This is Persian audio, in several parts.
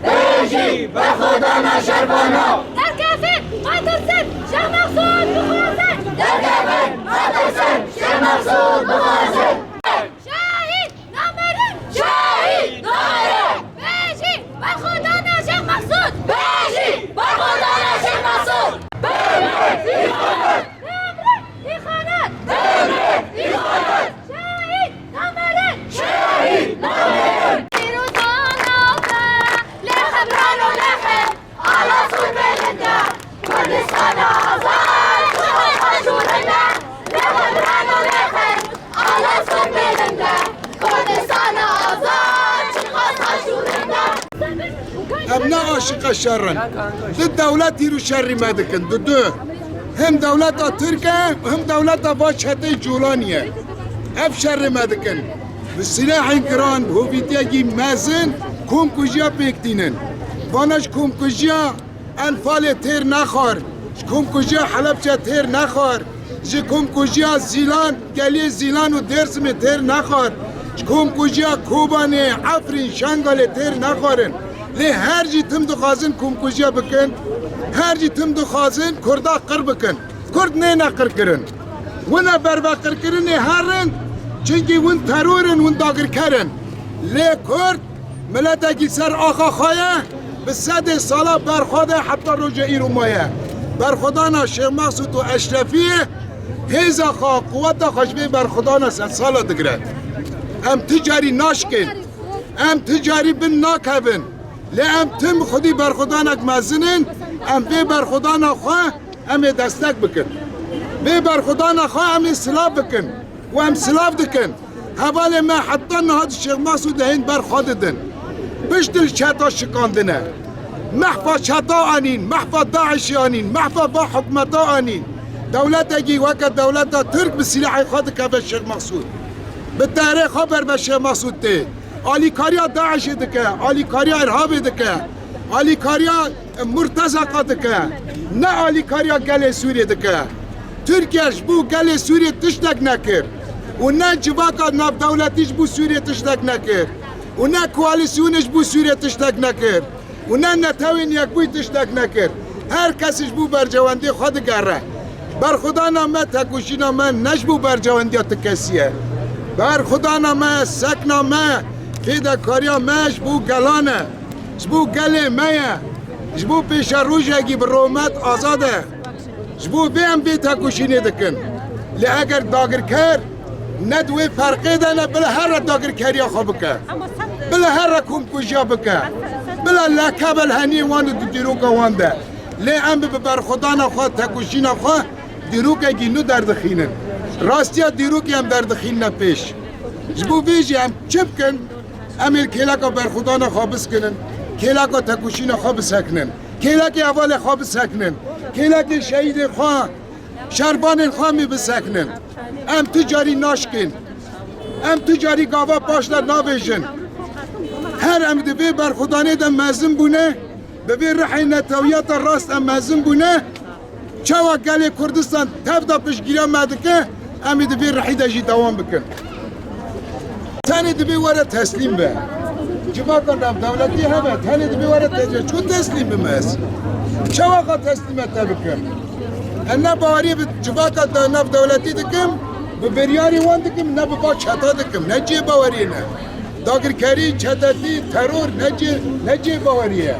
بيجي بخدانا شربانا در کافه قاتل سن شیخ مقصود بخوازن در کافه قاتل سن شیخ مقصود بخوازن شهید نامرن شهید نامرن بيجي بخدانا شیخ مقصود بيجي بخدانا شیخ مقصود بمرد إخانات إخانات بمرد إخانات شهید نامرن شهید نامرن لخبران ولخب على صوت بلدنا كردستان آزاد شغل حشورنا لخبران ولخب على صوت بلدنا كردستان آزاد شغل حشورنا ابناء عاشق شرن ضد دولت رو شر ما دکن دو هم دولت ترکیه هم دولت واشهته جولانیه اف شر ما دکن بسلاح گران هویتیگی مزن کوم کجیا پیکتینن وانش کوم کجیا انفال تیر نخور کوم کجیا حلبچه تیر نخور جی کوم کجیا زیلان گلی زیلان و درس می تیر نخور کوم کجیا کوبانه عفرین شنگال تیر نخورن لی هر جی تم دخوازن کوم کجیا بکن هر جی تم دخوازن کردا قر بکن کرد نه نقر کرن ونا بروا قر کرن هرن چونکی ون ترورن ون داگر کرن لی کرد ملت سر آخا خواهی به 100 ساله برخواده حتی روژه ایرو مایه برخودانا شیخ مقصود و اشرفیه هیزا خواه قوت خوشبه برخودانا 100 ساله دگره ام تجاری ناشکن ام تجاری بن ناکبن لی ام تم خودی برخودانا مزنن ام بی برخودانا خواه ام دستک بکن بی برخودانا خواه ام سلاف بکن و ام سلاف دکن حوالی ما حتی نهاد شیخ مقصود هین برخواددن بشتر چتا شکاندنه محفا چتا آنین محفا داعشی آنین محفا با حکمتا آنین دولت اگی وقت دولت ترک به سلاح خود که به شیخ مقصود به تاریخ خبر به شیخ مقصود ته آلی کاریا داعشی دکه آلی کاریا ارهابی دکه آلی کاریا مرتزقه دکه نه آلی کاریا گل سوریه دکه ترکیش بو گل سوریه تشتک نکر و نه جواکا ناف دولتیش بو سوریه تشتک نکر و نه کوالیسیونش بو سوریه تشتک نکر و نه نتاوین یک بوی تشتک نکر هر کسیش بو برجواندی خود گره بر خدا نامه تکوشی نامه نش بو برجواندی تکسیه بر خدا نامه سک نامه فیده کاریا مش بو گلانه جبو گل میه جبو پیش روش اگی برومت آزاده جبو بیم بی تکوشی ندکن لی اگر داگر کر ندوی فرقی دانه بلا هر داگر کریا خواب که بلا هر کوم کجیا بکه بلا لکب الهنی وان دو دیروک وانده لی ام ببر خدانا خواه تکوشینا خواه دیروک اگی نو دردخینن راستیا دیروکی هم دردخین پیش جبو بیجی هم چپ کن امیل کلاکا بر خدانا خواه بسکنن کلاکا تکوشینا خواه بسکنن کلاکی اول خواه بسکنن کلاکی شهید خواه شربان خواه می بسکنن ام تجاری ناشکن ام تجاری گاوا پاشلا نابیشن هر ام دوی برخودانه دم مزم بونه دوی رحی نتویات راست ام مزم بونه چوا گلی کردستان تفتا پشگیری مدکه ام دوی رحی دجی دوام بکن تانی دوی وره تسلیم به جوا کن رم دولتی همه تانی دوی وره تسلیم چون تسلیم بمز چوا که تسلیمت بکن انا باوری جوا کن نف دولتی دکم به بریاری وان دکم نه با چتا دکم نه جی باوری نه داگرکاری چتتی ترور نه جی باوریه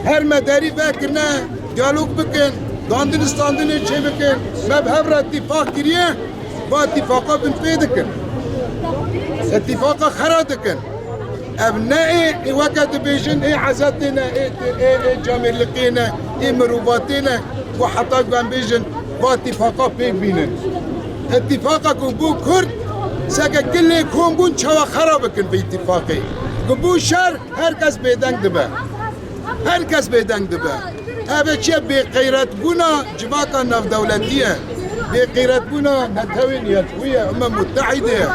هر مداری فکر نه دیالوگ بکن داندن استاندن چه بکن مبهب را اتفاق کریه با اتفاقا بن پیدا کن اتفاقا خرا دکن اب نه ای وقت بیشن ای عزتنا ای جامرلقینا ای مروباتنا و حتی بن بیشن با اتفاقا پیک بینن اتفاقا کن بو کرد سکه کلی کن بون چوا خراب کن به اتفاقی کن بو شر هر کس بیدنگ دبه هر کس بیدنگ دبه اوه چیه بی غیرت بونا جواکا نف دولتیه بی غیرت بونا نتوینیت خویه اما متحده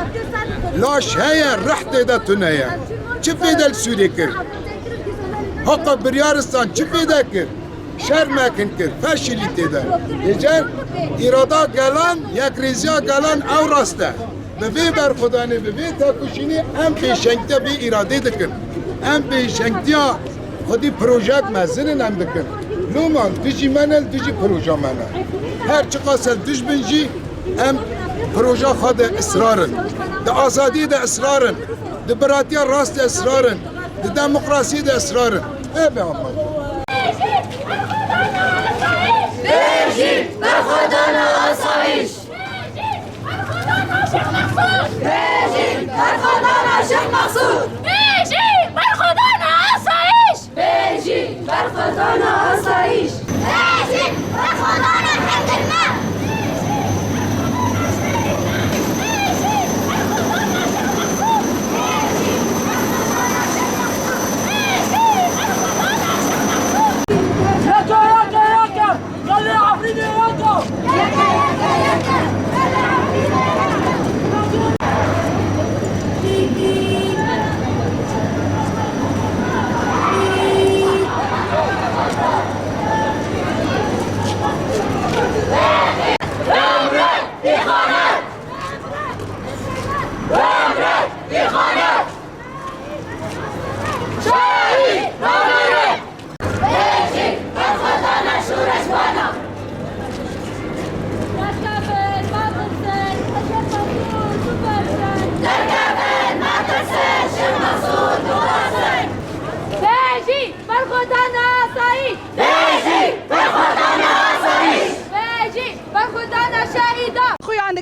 لاش هیا رحت دا تنهیا چه فیده سوری کرد حقا بریارستان چه فیده کرد شر مکن کرد فشلی تیده یجر ایرادا گلان یک ریزیا گلان او راسته به وی برخودانه به وی تاکوشینی هم پیشنگته بی اراده دکن ام بیشنگتیا خودی پروژه مزنن ام دکن لومان تجی منل تجی پروژه منل هر چه قاسل تج بنجی ام پروژه خود اصرارن ده آزادی ده اصرارن ده براتیا راست اصرارن ده دموکراسی ده اصرارن ای به آمان رژیم برخوردان آسایش رژیم برخوردان شیخ مقصود رژیم برخوردان آسایش رژیم برخوردان آسایش رژیم برخوردان حقیقت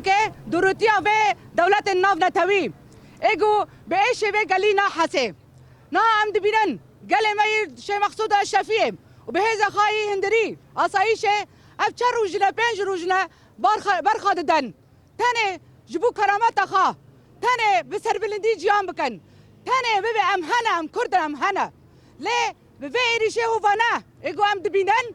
که دروتیا و دولت ناو نتوی اگو به ایش و گلی نا حسه نا هم دبینن گل می شی مقصود اشرفیه و به هزا خواهی هندری آسایش اف چه روزنه پنج روزنه برخواد دن تنه جبو کرامت خواه تنه به سربلندی جیان بکن تنه به امهنه ام کرد امهنه لی به ایریشه هوانه اگو هم دبینن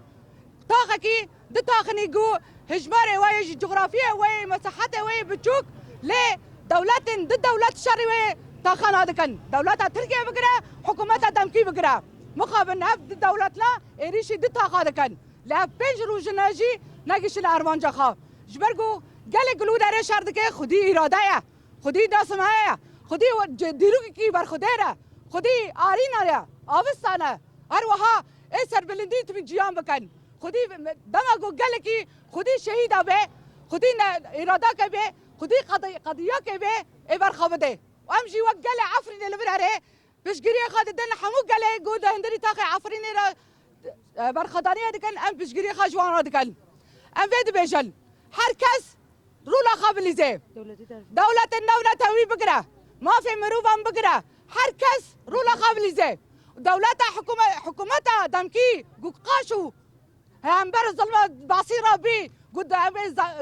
تاقه کی ده تاقنی گو هجماره وی جغرافیه وی مساحته وی بچوک لی دولت شری وی تاخانه دکن دولت ترکیه بگره حکومت دمکی بگره مقابل نفت دولتنا ایریشی ده تاخا دکن لی پنج روز نجی نگیشن ارمانجا خواه جبرگو گل گلو داره شردکه خودی اراده یا خودی داسمه یا خودی دیروگی کی بر خوده را خودی آرین یا آوستانه هر وها ای سربلندی تو جیان بکن خودی دماغو گل کی خودی شهید به خودی اراده که به خودی قضیه که به ای برخواه ده و امجی وقت گل عفرین لبراره پشگیری خود دن همو گل گود هندری تاقی عفرین را برخدانی دکن ام پشگیری خواه جوان دکن ام وید بیشن هر کس رولا خابلیزه دولت نو نتوی بگره مافی مروفم بگره هر کس رولا خابلیزه دولت حکومت دمکی قاشو هم بر ظلم باصيرة بي قد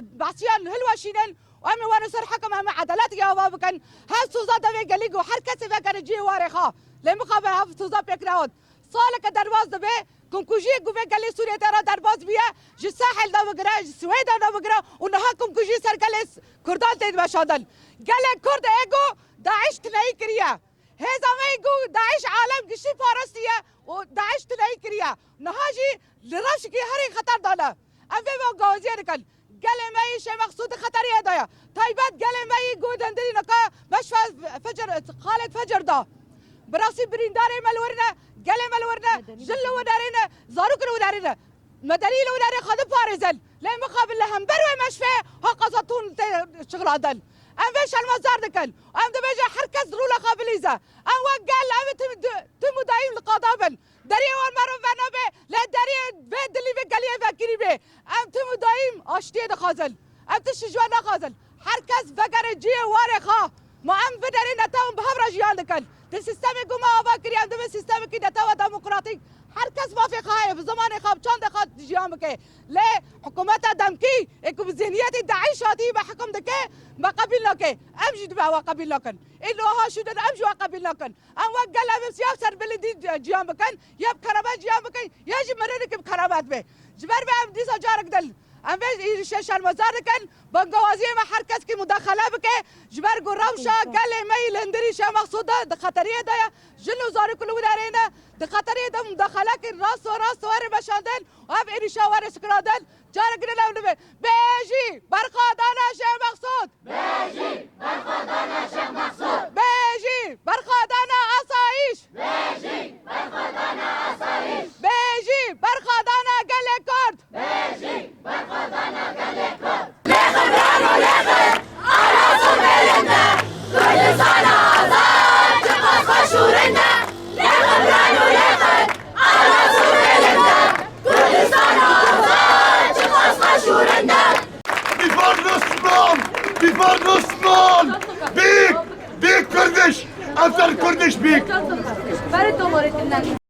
باصيان هلواشينن وامي وانا سر حكم هم عدالات يا بابكن ها سوزا دبي قليقو حركة فكر جي وارخا لمقابل ها سوزا بيكراود صالك درواز دبي كمكوجي قوبي قالي سوريا ترى درواز بيا جي الساحل دا بقرا جي السويد دا بقرا ونها كمكوجي سر قالي كردان تيد باشادن قال كرد ايجو داعش تلاقي كريا هذا ما يقول داعش عالم قشي فارسية وداعش تلاقي كريا نهاجي لرفش کی هری خطر داده ام و گازی کن گل می شه مقصود خطری دایا تایبت گل می گودندری نکا مشفى فجر خالد فجر دا براسی برینداره ملورنه گل ملورنه جل ودارینه زاروک ودارینه مدلیل وداری خود پارزل لی مقابل هم برو مشفى ها قزاتون شغل عدل ام وش المزار دکن ام دبجه هر کس رولا قابلیزه ام وقال ام تم دایم القضابل دریا وان مرو بنابه لا دریا به دلی به گلیه فکری به ام تم دایم آشتی دخازل ام تشجوان دخازل هر کس فکر جی واره خا ما ام بدری نتاون به هم رجیان دکن در سیستم گما آبا کری ام دم سیستم کی نتاو دموکراتیک هر کس ما في خايف زمان خواب چند خاط جیام که لا حکومت دمکی اكو بذهنیت داعش هاتی به حکم دکه ما قبل لك امجد بها وقبل لكن إلا ها شو دن امجد وقبل لكن ام وقال ام سياف سر بلدي جيام بكن يب كرامات جيام بكن يجب مرنك بكرامات به جبر به ام ديسا جارك دل ام بس شال مزار كن بنغوازي ما حركت کی مداخله بك جبر گو روشا قال مي لندري شا مقصوده د خطريه ده جنو زار كل ودارينا د خطريه ده مداخله کی راس ور بشادن اب اريشا ور سكرادن جارك دل بيجي برقادانا شا مقصود بيجي برخوردان شیخ مقصود بيجي برخادانا آسایش کردش بیک برای دوباره